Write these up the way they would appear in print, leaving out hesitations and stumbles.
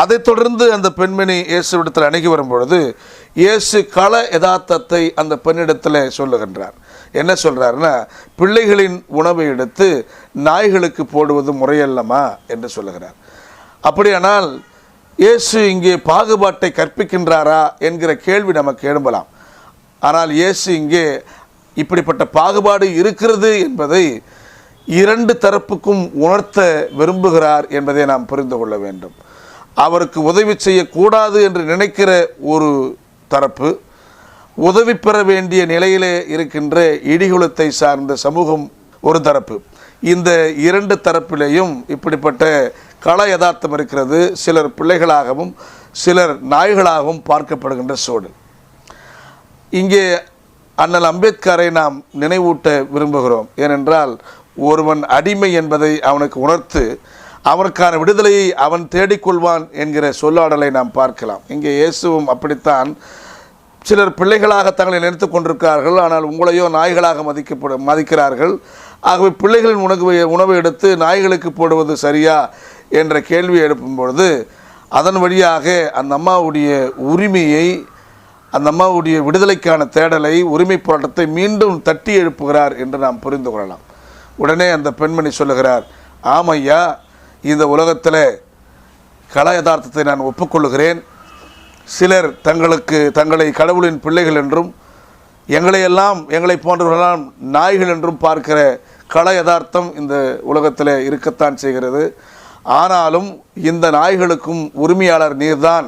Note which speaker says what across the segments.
Speaker 1: அதைத் தொடர்ந்து அந்த பெண்மணி இயேசுவிடத்தில் அணுகி வரும்பொழுது இயேசு கள யதார்த்தத்தை அந்த பெண்ணிடத்தில் சொல்லுகின்றார். என்ன சொல்கிறாருன்னா, பிள்ளைகளின் உணவை எடுத்து நாய்களுக்கு போடுவது முறையல்லமா என்று சொல்லுகிறார். அப்படியானால் இயேசு இங்கே பாகுபாட்டை கற்பிக்கின்றாரா என்கிற கேள்வி நமக்கு எழும்பலாம். ஆனால் இயேசு இங்கே இப்படிப்பட்ட பாகுபாடு இருக்கிறது என்பதை இரண்டு தரப்புக்கும் உணர்த்த விரும்புகிறார் என்பதை நாம் புரிந்து கொள்ள வேண்டும். அவருக்கு உதவி செய்யக்கூடாது என்று நினைக்கிற ஒரு தரப்பு, உதவி பெற வேண்டிய நிலையிலே இருக்கின்ற இடிகுலத்தை சார்ந்த சமூகம் ஒரு தரப்பு. இந்த இரண்டு தரப்பிலேயும் இப்படிப்பட்ட கள யதார்த்தம் இருக்கிறது. சிலர் பிள்ளைகளாகவும் சிலர் நாய்களாகவும் பார்க்கப்படுகின்ற சூழல். இங்கே அண்ணல் அம்பேத்கரை நாம் நினைவூட்ட விரும்புகிறோம். ஏனென்றால் ஒருவன் அடிமை என்பதை அவனுக்கு உணர்த்து அவனுக்கான விடுதலையை அவன் தேடிக்கொள்வான் என்கிற சொல்லாடலை நாம் பார்க்கலாம். இங்கே இயேசுவும் அப்படித்தான். சிலர் பிள்ளைகளாக தங்களை நினைத்து கொண்டிருக்கிறார்கள், ஆனால் உங்களையோ நாய்களாக மதிக்கிறார்கள். ஆகவே பிள்ளைகளின் உணவை எடுத்து நாய்களுக்கு போடுவது சரியா என்ற கேள்வி எழுப்பும் பொழுது அதன் வழியாக அந்த அம்மாவுடைய உரிமையை, அந்த அம்மாவுடைய விடுதலைக்கான தேடலை, உரிமை போராட்டத்தை மீண்டும் தட்டி எழுப்புகிறார் என்று நாம் புரிந்து கொள்ளலாம். உடனே அந்த பெண்மணி சொல்லுகிறார், ஆமையா, இந்த உலகத்தில் கள யதார்த்தத்தை நான் ஒப்புக்கொள்ளுகிறேன். சிலர் தங்களை கடவுளின் பிள்ளைகள் என்றும் எங்களை போன்றவர்களெல்லாம் நாய்கள் என்றும் பார்க்கிற கள யதார்த்தம் இந்த உலகத்தில் இருக்கத்தான் செய்கிறது. ஆனாலும் இந்த நாய்களுக்கும் உரிமையாளர் நீர்தான்,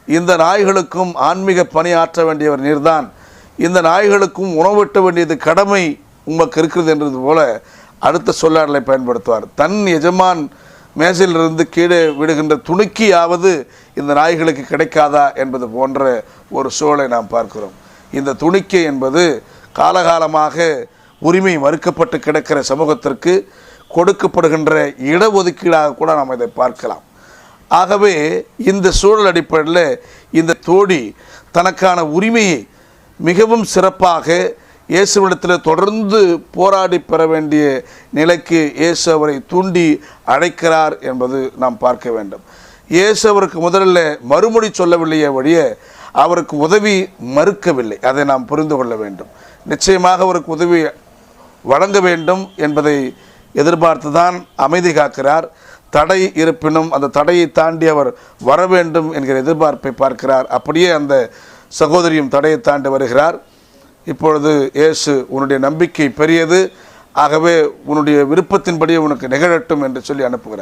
Speaker 1: இந்த நாய்களுக்கும் ஆன்மீக பணியாற்ற வேண்டியவர் நீர்தான், இந்த நாய்களுக்கும் உணவிட்ட வேண்டியது கடமை உமக்கு இருக்கிறது என்றது போல அடுத்த சொல்லாடலை பயன்படுத்துவார். தன் எஜமான் மேசையிலிருந்து கீழே விடுகின்ற துணுக்கியாவது இந்த நாய்களுக்கு கிடைக்காதா என்பது போன்ற ஒரு சூழலை நாம் பார்க்கிறோம். இந்த துணிக்கை என்பது காலகாலமாக உரிமை மறுக்கப்பட்டு கிடக்கிற சமூகத்திற்கு கொடுக்கப்படுகின்ற இடஒதுக்கீடாக கூட நாம் இதை பார்க்கலாம். ஆகவே இந்த சூழல் அடிப்படையில் இந்த தோழி தனக்கான உரிமையை மிகவும் சிறப்பாக இயேசுவிடத்தில் தொடர்ந்து போராடி பெற வேண்டிய நிலைக்கு இயேசு அவரை தூண்டி அழைக்கிறார் என்பது நாம் பார்க்க வேண்டும். இயேசு அவருக்கு முதலில் மறுமொழி சொல்லவில்லையே வழிய அவருக்கு உதவி மறுக்கவில்லை. அதை நாம் புரிந்து கொள்ள வேண்டும். நிச்சயமாக அவருக்கு உதவி வழங்க வேண்டும் என்பதை எதிர்பார்த்துதான் அமைதி காக்கிறார். தடை இருப்பினும் அந்த தடையை தாண்டி அவர் வர வேண்டும் என்கிற எதிர்பார்ப்பை பார்க்கிறார். அப்படியே அந்த சகோதரியும் தடையை தாண்டி வருகிறார். இப்பொழுது இயேசு, உன்னுடைய நம்பிக்கை பெரியது, ஆகவே உன்னுடைய விருப்பத்தின்படி உனக்கு நிகழட்டும் என்று சொல்லி அனுப்புகிறார்.